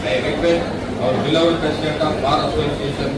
I request our beloved President of Bar Association,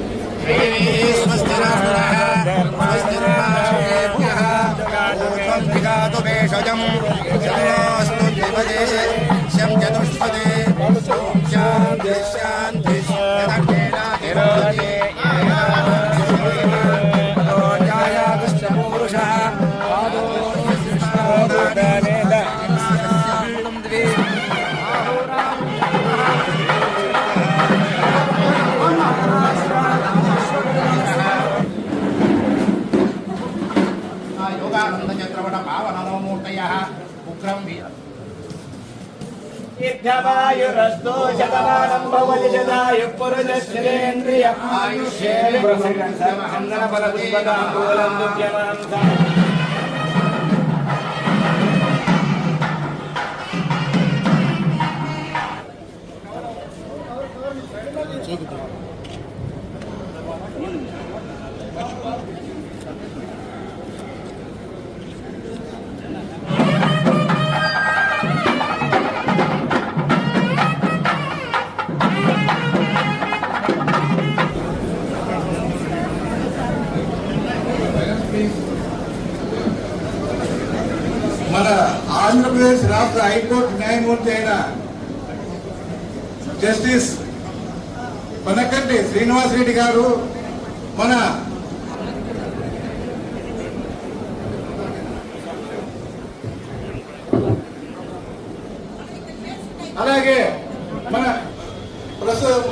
इत्थवायुरस्तु शतमानं भवति शतायुः पुरुषश्रेन्द्रिय आयुष्येन्द्रियं चन्दनफलपुष्पताम्बूलं दुर्यमानं మన ఆంధ్రప్రదేశ్ రాష్ట్ర హైకోర్టు న్యాయమూర్తి అయిన జస్టిస్ పనకంటి శ్రీనివాస్ రెడ్డి గారు మన అలాగే మన ప్రస్తుతం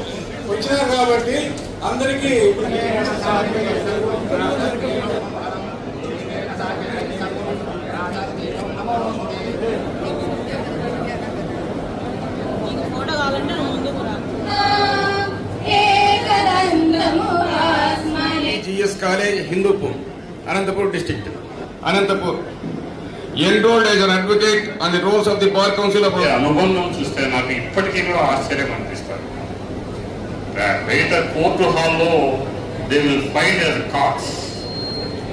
వచ్చినారు కాబట్టి అందరికీ GS College, Hindupur, Anantapur district, Anantapur. Enrolled as an advocate on the roles of the Bar Council of అనుబంధం చూస్తే నాకు ఇప్పటికీ కూడా ఆశ్చర్యం అనిపిస్తారు. బయట కోర్టు హాల్లో they will find escorts.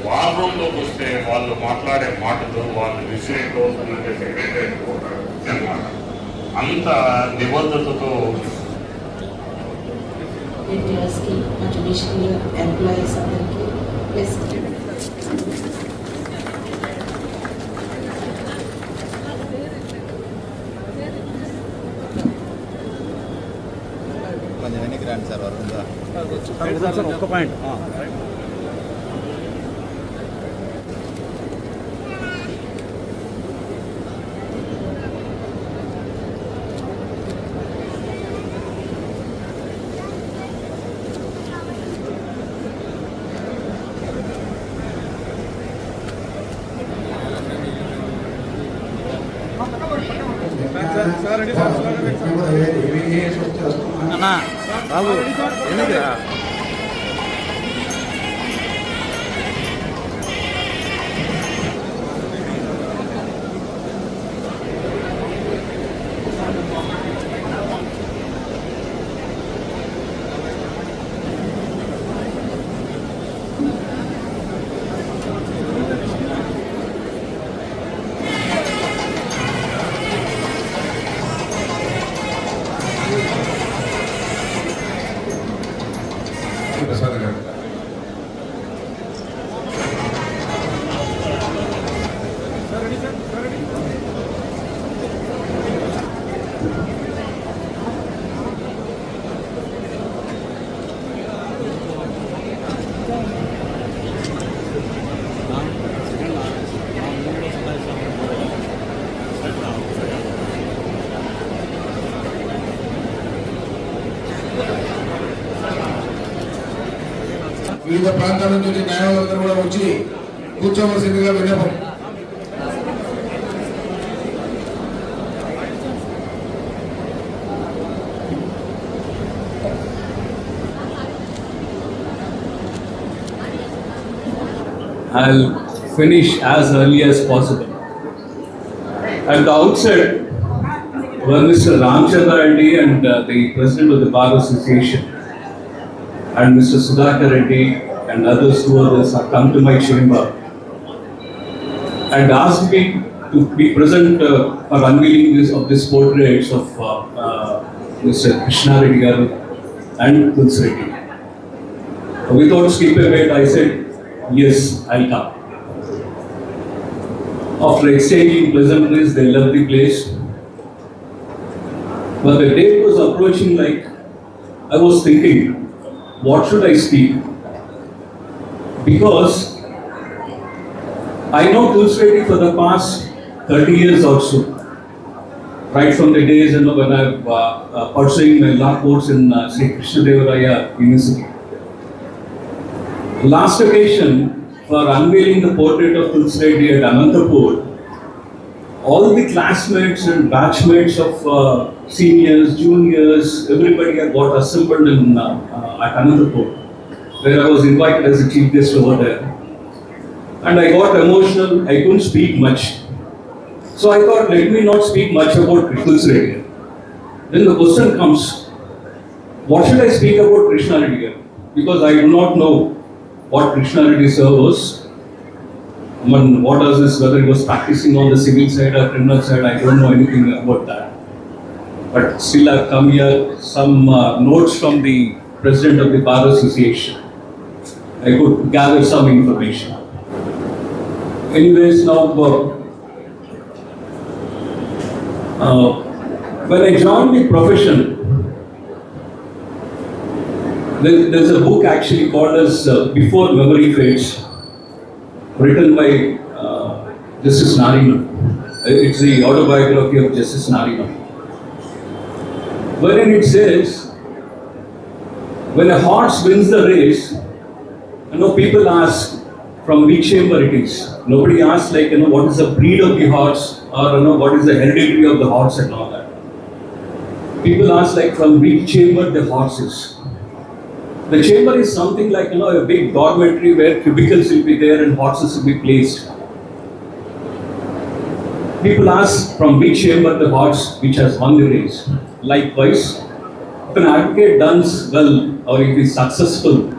War రూమ్లోకి వస్తే వాళ్ళు మాట్లాడే మాటలు, వాళ్ళు విసిరే రోజులు అనమాట. అంత నిబద్ధతతో ఎంప్లాయీస్ అందరికీ ప్లస్ కొంచెం వెనక్కి రండి సార్ వరుందా ఒక్క పాయింట్ అన్నా బాబు ఎందుకురా ప్రసాద్ గారు. వివిధ ప్రాంతాల నుంచి న్యాయవాదులు కూడా వచ్చి కూర్చోవలసిందిగా విన్నపం. I'll finish as early as possible. At the outset, when Mr. Ramchandra Reddy and the President of the Bar Association and Mr. Sudhakar Reddy and others, two others, have come to my chamber and asked me to be present for unveiling of these portraits of Mr. Krishna Reddy garu and Tulsi Reddy. Without skipping a beat, I said, yes, I'll come. After exchanging pleasantries, they left the place. But the date was approaching, like I was thinking, what should I speak? Because I know Tulsi Reddy for the past 30 years or so. Right from the days when I was pursuing my law course in Sri Krishna Devaraya University. Last occasion for unveiling the portrait of Tulsi Reddy at Anantapur, all the classmates and batchmates of seniors, juniors, everybody had got assembled in at Anantapur, where I was invited as a chief guest over there. And I got emotional, I couldn't speak much. So I thought, let me not speak much about Tulsi Reddy. Then the question comes, what should I speak about Krishna Reddy? Because I do not know what Krishna Reddy sir was. What does this, whether he was practicing on the civil side or criminal side, I don't know anything about that. But still I've come here, some notes from the president of the Bar Association. I could gather some information. Anyways, now when I joined the profession, there's a book actually called as Before Memory Fades, written by Justice Nariman. It's the autobiography of Justice Nariman, wherein it says, when a horse wins the race, people ask from which chamber it is. Nobody asks what is the breed of the horse or what is the heredity of the horse and all that. People ask from which chamber the horse is. The chamber is something like a big dormitory where cubicles will be there and horses will be placed. People ask from which chamber the horse which has won the race. Likewise, if an advocate does well or if he is successful,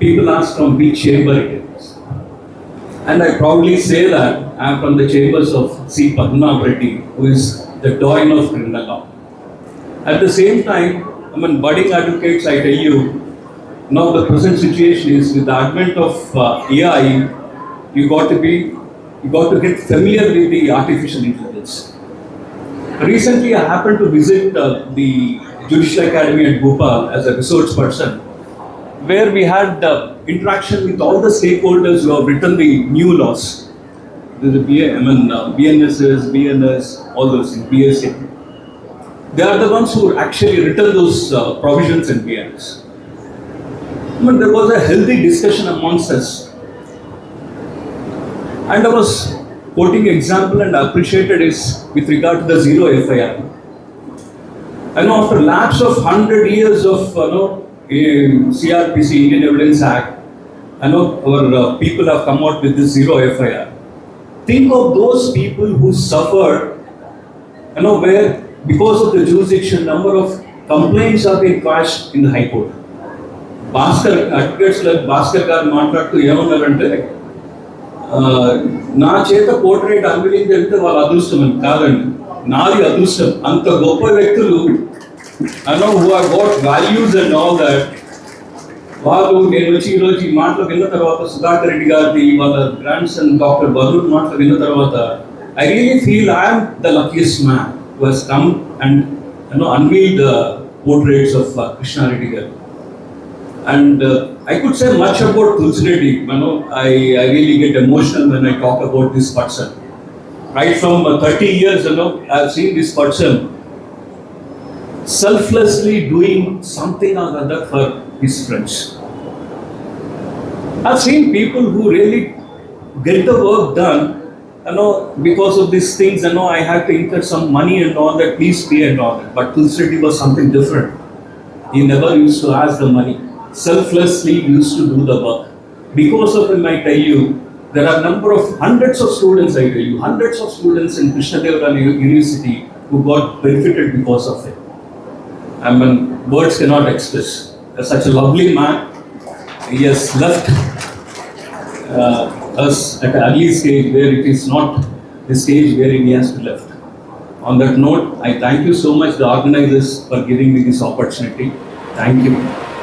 people ask from which chamber it is. And I proudly say that I am from the chambers of C. Padmanabh Reddy, who is the doyen of criminal law. At the same time, budding advocates, I tell you, now the present situation is with the advent of AI, you got to get familiar with the artificial intelligence. Recently, I happened to visit the Judicial Academy at Bhopal as a research person, where we had interaction with all the stakeholders who have written the new laws. There's a BNSS, BNS, all those things, BSA. They are the ones who actually written those provisions in BNS. There was a healthy discussion amongst us. And I was quoting example and appreciated is with regard to the zero FIR. And after lapse of 100 years of CRPC, Indian Evidence Act, our people have come out with this zero FIR. Think of those people who suffered, where because of the jurisdiction, number of complaints have been quashed in the High Court. Advocates like Bhaskar garu మాట్లాడుతూ ఏమన్నారంటే నా చేత portrait unveiling అంటే వాళ్ళ అదృష్టం అని కాదండి, నాది అదృష్టం. అంత గొప్ప వ్యక్తులు who have got values and all that, వాళ్ళు నేను వచ్చి ఈరోజు ఈ మాటలు విన్న తర్వాత సుధాకర్ రెడ్డి గారిది వాళ్ళ గ్రాండ్ సన్ డాక్టర్ బర్రూర్ మాటలు విన్న తర్వాత I really feel I am the luckiest man who has come and unveiled the portraits of Krishna Reddy garu. And I could say much about Tulsi Reddy. I really get emotional when I talk about this person. Right from 30 years, I have seen this person selflessly doing something or other for his friends. I have seen people who really get the work done. Because of these things, I had to incur some money and all that, please pay and all that. But Tulsi Reddy was something different. He never used to ask the money. Selflessly used to do the work. Because of him, I tell you, there are hundreds of students, hundreds of students in Krishna Devaraya University who got benefited because of it. Words cannot express. Such a lovely man. He has left us at an early stage where it is not the stage where he has to left. On that note, I thank you so much, the organizers, for giving me this opportunity. Thank you.